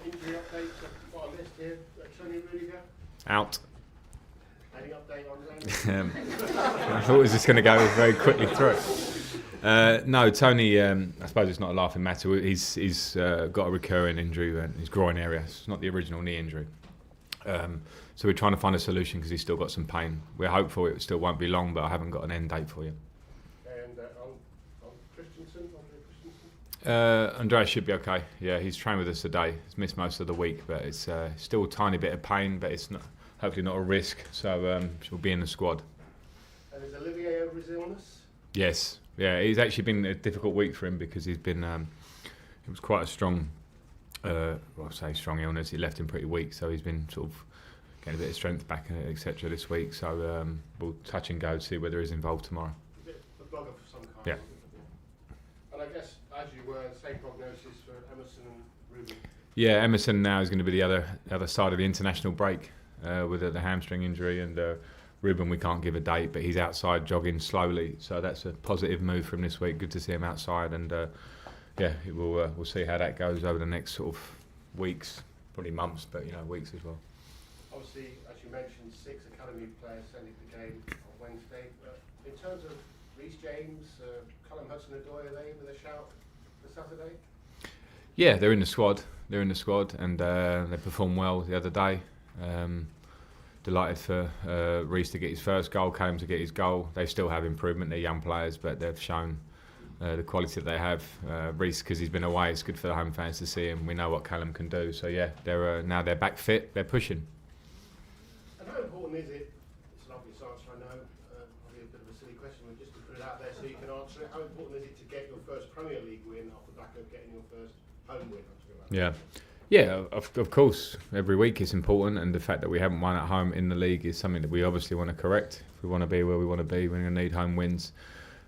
Injury updates. I've got a list here. Tony Rudiger. Out. Any update on Zayn? I thought it was just going to go very quickly through it. No, Tony, I suppose it's not a laughing matter. He's got a recurring injury in his groin area. It's not the original knee injury. So we're trying to find a solution because he's still got some pain. We're hopeful it still won't be long, but I haven't got an end date for you. And on Christensen, Andreas should be okay. Yeah, he's trained with us today. He's missed most of the week, but it's still a tiny bit of pain, but it's not, hopefully not a risk. So she'll be in the squad. And is Olivier over his illness? Yes. Yeah, he's actually been a difficult week for him because he's been. It was quite a strong, strong illness. It left him pretty weak, so he's been sort of getting a bit of strength back, etc. this week. So we'll touch and go to see whether he's involved tomorrow. Is it a blogger of some kind? Yeah. And I guess, as you were, same prognosis for Emerson and Ruben. Yeah, Emerson now is going to be the other side of the international break with the hamstring injury, and Ruben we can't give a date, but he's outside jogging slowly, so that's a positive move from this week. Good to see him outside, and we'll see how that goes over the next sort of weeks, probably months, but weeks as well. Obviously, as you mentioned, 6 academy players sending the game on Wednesday. In terms of Reece James, Callum Hudson-Odoi, are they with a shout for Saturday? Yeah, they're in the squad. And they performed well the other day. Delighted for Reece to get his first goal, Callum to get his goal. They still have improvement. They're young players, but they've shown the quality that they have. Reece, because he's been away, it's good for the home fans to see him. We know what Callum can do. So yeah, now they're back fit. They're pushing. And how important is it? It's an obvious answer, I know. Probably a bit of a silly question, but just to put it out there so you can answer it. How important is it to get your first Premier League win off the back of getting your first home win? Yeah, of course, every week it's important, and the fact that we haven't won at home in the league is something that we obviously want to correct. If we want to be where we want to be, we're going to need home wins.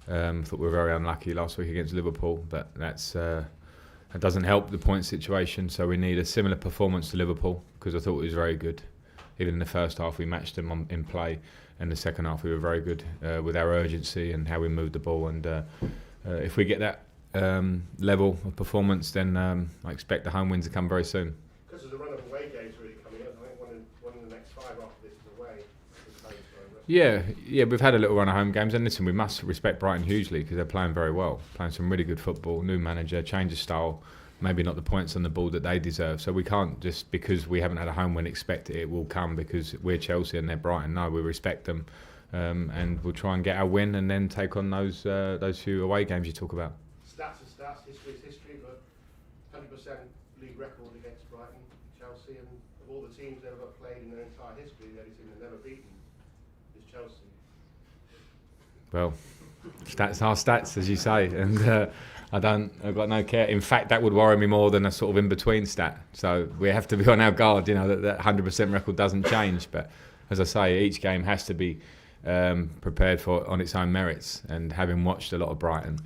I thought we were very unlucky last week against Liverpool, but that doesn't help the point situation, so we need a similar performance to Liverpool, because I thought it was very good. Even in the first half we matched them in play, and the second half we were very good with our urgency and how we moved the ball, and if we get that level of performance, then I expect the home wins to come very soon. Because there's a run of away games really coming up. I think one in the next 5 after this is away. Yeah, we've had a little run of home games, and listen, we must respect Brighton hugely because they're playing very well, playing some really good football. New manager, change of style, maybe not the points on the board that they deserve. So we can't just, because we haven't had a home win, expect it will come because we're Chelsea and they're Brighton. No, we respect them, and we'll try and get our win and then take on those few away games you talk about. Stats are stats, history is history, but 100% league record against Brighton, Chelsea, and of all the teams they've ever played in their entire history, the only team they've never beaten is Chelsea. Well, stats are stats, as you say, and I've got no care. In fact, that would worry me more than a sort of in-between stat. So we have to be on our guard, that 100% record doesn't change. But as I say, each game has to be prepared for on its own merits, and having watched a lot of Brighton,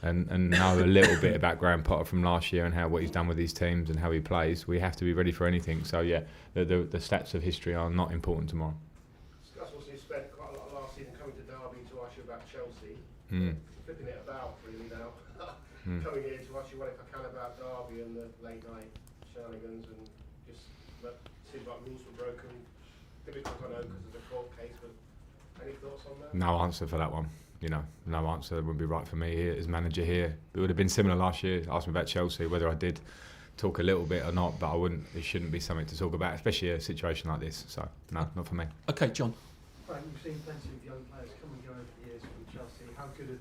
and know a little bit about Graham Potter from last year and what he's done with his teams and how he plays, we have to be ready for anything. So yeah, the stats of history are not important tomorrow. Gus also spent quite a lot of last season coming to Derby to ask you about Chelsea. Flipping it about really now. Coming here to ask you what if I can about Derby and the late night shenanigans, and just seems like rules were broken. Difficult, I know, because of the court case, but any thoughts on that? No answer for that one. No answer would be right for me here as manager here. It would have been similar last year. Asked me about Chelsea, whether I did talk a little bit or not, but I wouldn't. It shouldn't be something to talk about, especially a situation like this. So no, not for me. Okay, John. Frank, we've seen plenty of young players come and go over the years from Chelsea. How good are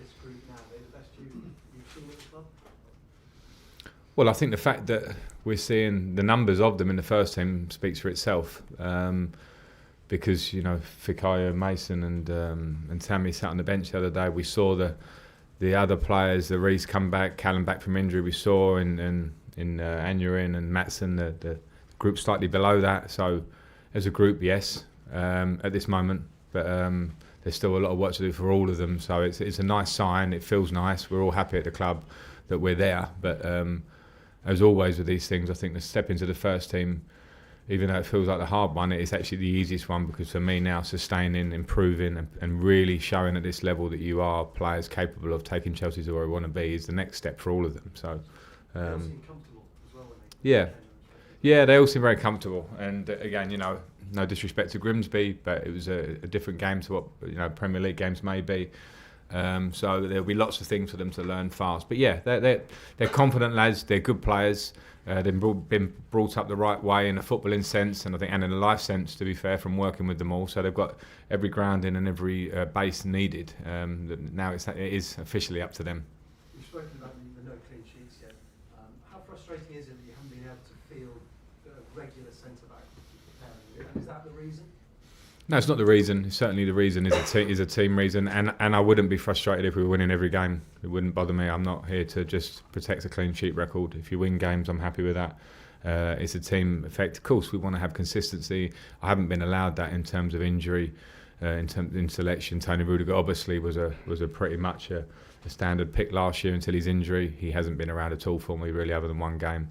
this group now? Are they the best you've seen at the club? Well, I think the fact that we're seeing the numbers of them in the first team speaks for itself. Because Fikayo, Mason, and Tammy sat on the bench the other day. We saw the other players, the Reece come back, Callum back from injury. We saw in Aneurin and Maatsen the group slightly below that. So as a group, yes, at this moment, but there's still a lot of work to do for all of them. So it's a nice sign. It feels nice. We're all happy at the club that we're there. But as always with these things, I think the step into the first team, even though it feels like the hard one, it's actually the easiest one, because for me now, sustaining, improving and really showing at this level that you are players capable of taking Chelsea to where we want to be is the next step for all of them. So, They all seem comfortable as well when Yeah. Yeah, they all seem very comfortable. And again, no disrespect to Grimsby, but it was a different game to what Premier League games may be. So there'll be lots of things for them to learn fast. But yeah, they're confident lads. They're good players. They've been brought up the right way in a footballing sense, and I think, and in a life sense, to be fair, from working with them all. So they've got every grounding and every base needed. Now it is officially up to them. You've spoken about the no clean sheets yet. How frustrating is it that you haven't been able to field a regular centre back preparing? And is that the reason? No, it's not the reason. Certainly the reason is a team reason, and I wouldn't be frustrated if we were winning every game. It wouldn't bother me. I'm not here to just protect a clean sheet record. If you win games, I'm happy with that. It's a team effect. Of course, we want to have consistency. I haven't been allowed that in terms of injury, in selection. Tony Rudiger obviously was a pretty much a standard pick last year until his injury. He hasn't been around at all for me really, other than one game.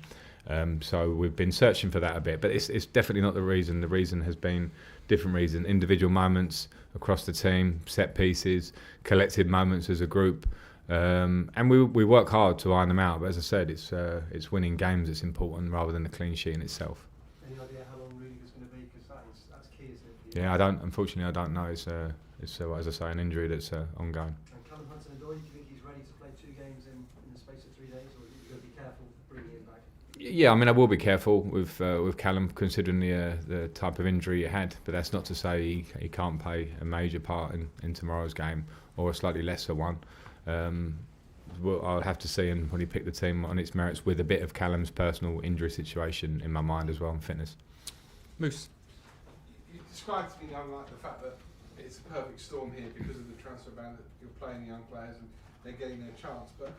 So we've been searching for that a bit, but it's definitely not the reason. The reason has been different reason, individual moments across the team, set pieces, collective moments as a group, and we work hard to iron them out. But as I said, it's winning games that's important rather than the clean sheet in itself. Any idea how long Rudiger's going to be? Because that's key, isn't it? Yeah, unfortunately I don't know. It's as I say, an injury that's ongoing. And Callum Hudson-Odoi, do you think he's ready to play 2 games in the space of 3 days, or are you going to be careful bringing him back? Yeah, I mean, I will be careful with Callum, considering the type of injury he had. But that's not to say he can't play a major part in tomorrow's game, or a slightly lesser one. I'll have to see him when he picked the team on its merits, with a bit of Callum's personal injury situation in my mind as well, and fitness. Moose. You described to me the fact that it's a perfect storm here because of the transfer ban, that you're playing young players and they're getting their chance. But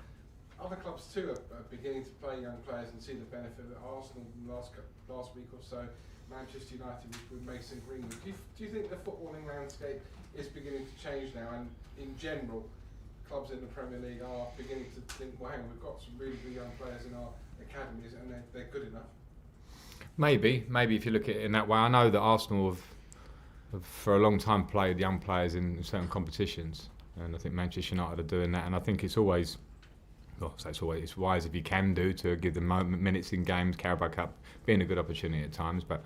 other clubs too are beginning to play young players and see the benefit of it. Arsenal last week or so, Manchester United with Mason Greenwood. Do you think the footballing landscape is beginning to change now, and in general clubs in the Premier League are beginning to think, well, hang on, we've got some really good young players in our academies and they're good enough? Maybe if you look at it in that way. I know that Arsenal have for a long time played young players in certain competitions, and I think Manchester United are doing that, and I think it's always it's wise if you can to give them minutes in games. Carabao Cup being a good opportunity at times, but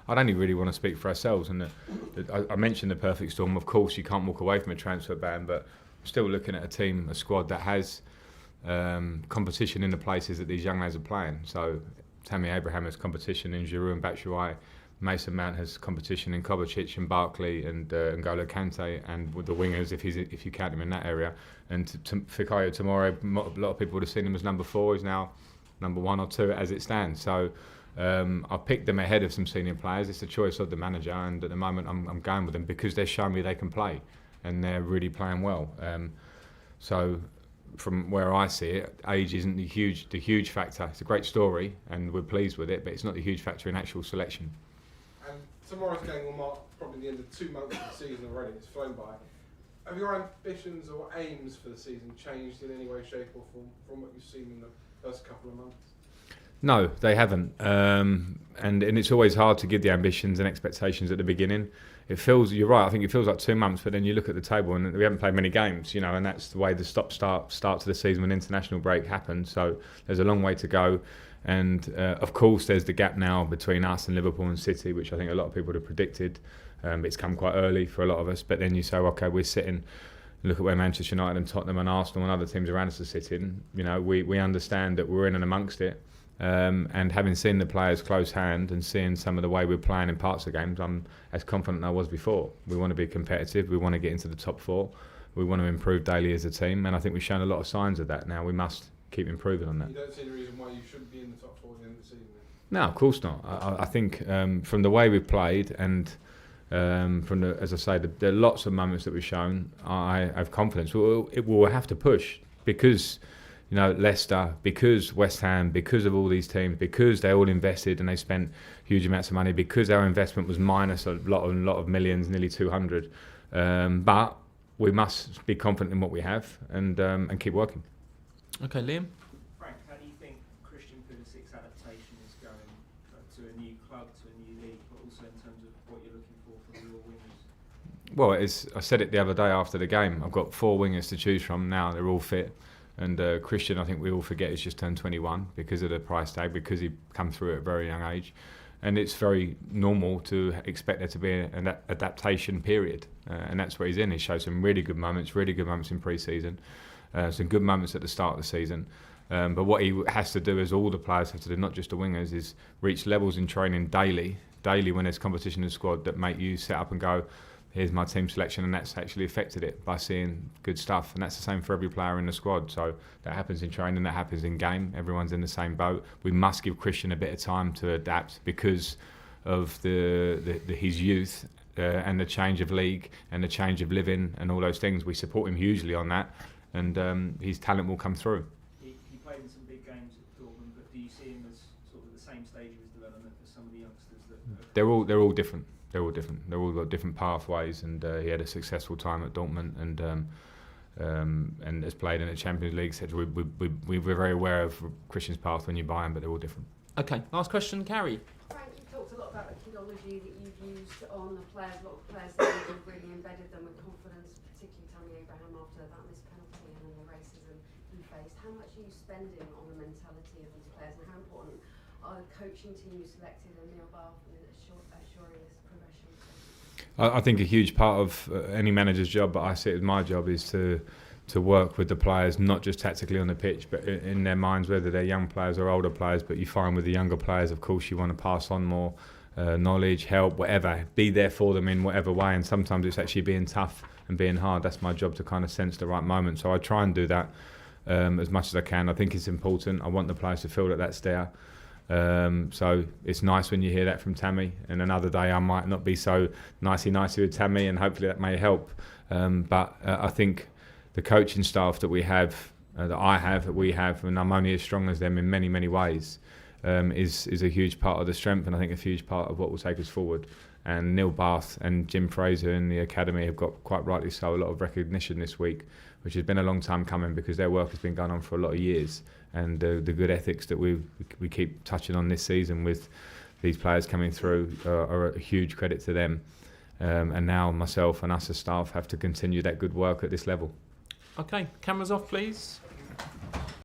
I'd only really want to speak for ourselves. And I mentioned the perfect storm. Of course, you can't walk away from a transfer ban, but I'm still looking at a squad that has competition in the places that these young lads are playing. So Tammy Abraham has competition in Giroud and Batshuayi. Mason Mount has competition in Kovacic and Barkley and N'Golo Kante, and with the wingers, if you count him in that area. And Fikayo tomorrow, a lot of people would have seen him as number 4. He's now number 1 or 2 as it stands. So I've picked them ahead of some senior players. It's a choice of the manager, and at the moment I'm going with them because they're showing me they can play, and they're really playing well. So from where I see it, age isn't the huge factor. It's a great story, and we're pleased with it, but it's not the huge factor in actual selection. And tomorrow's game will mark probably the end of 2 months of the season already. It's flown by. Have your ambitions or aims for the season changed in any way, shape or form from what you've seen in the first couple of months? No, they haven't. And it's always hard to give the ambitions and expectations at the beginning. You're right, I think it feels like 2 months, but then you look at the table and we haven't played many games, and that's the way the start to the season when international break happened. So there's a long way to go. And of course, there's the gap now between us and Liverpool and City, which I think a lot of people would have predicted. It's come quite early for a lot of us. But then you say, okay, we're sitting, look at where Manchester United and Tottenham and Arsenal and other teams around us are sitting. We understand that we're in and amongst it. And having seen the players close hand and seeing some of the way we're playing in parts of the games, I'm as confident as I was before. We want to be competitive. We want to get into the top 4. We want to improve daily as a team. And I think we've shown a lot of signs of that now. We must keep improving on that. You don't see any reason why you shouldn't be in the top 4 at the end of the season then? No, of course not. I think from the way we've played and from the, as I say, there are lots of moments that we've shown, I have confidence. We'll have to push because, Leicester, because West Ham, because of all these teams, because they all invested and they spent huge amounts of money, because our investment was minus a lot of millions, nearly 200. But we must be confident in what we have and keep working. Okay, Liam? Frank, how do you think Christian Pulisic's adaptation is going to a new club, to a new league, but also in terms of what you're looking for from your wingers? Well, I said it the other day after the game. I've got 4 wingers to choose from now. They're all fit. And Christian, I think we all forget, he's just turned 21 because of the price tag, because he come through at a very young age. And it's very normal to expect there to be an adaptation period. And that's what he's in. He showed some really good moments in pre-season, some good moments at the start of the season. But what he has to do, as all the players have to do, not just the wingers, is reach levels in training daily when there's competition in the squad that make you set up and go, here's my team selection, and that's actually affected it by seeing good stuff. And that's the same for every player in the squad. So that happens in training, that happens in game. Everyone's in the same boat. We must give Christian a bit of time to adapt because of his youth and the change of league and the change of living and all those things. We support him hugely on that, and his talent will come through. He played in some big games at Dortmund, but do you see him as sort of the same stage of his development as some of the youngsters that? They're all different. They're all different. They've all got different pathways, and he had a successful time at Dortmund, and has played in the Champions League, etc. We're very aware of Christian's path when you buy him, but they're all different. Okay, last question, Carrie. Frank, you talked a lot about the kidology that you've used on the players. A lot of players that you've really embedded them with confidence, particularly Tammy Abraham after that missed penalty and then the racism he faced. How much are you spending on the mentality of these players, and how important are the coaching team you selected and Neil Bath and assuring this progression? I think a huge part of any manager's job, but I see it as my job, is to work with the players, not just tactically on the pitch, but in their minds, whether they're young players or older players. But you find with the younger players, of course, you want to pass on more knowledge, help, whatever, be there for them in whatever way. And sometimes it's actually being tough and being hard. That's my job, to kind of sense the right moment. So I try and do that as much as I can. I think it's important. I want the players to feel that that's there. So it's nice when you hear that from Tammy, and another day I might not be so nicey with Tammy, and hopefully that may help. But I think the coaching staff that we have, that we have, and I'm only as strong as them in many ways, is a huge part of the strength, and I think a huge part of what will take us forward. And Neil Bath and Jim Fraser in the academy have got, quite rightly so, a lot of recognition this week, which has been a long time coming, because their work has been going on for a lot of years. And the good ethics that we keep touching on this season with these players coming through are a huge credit to them. And now myself and us as staff have to continue that good work at this level. Okay, cameras off, please.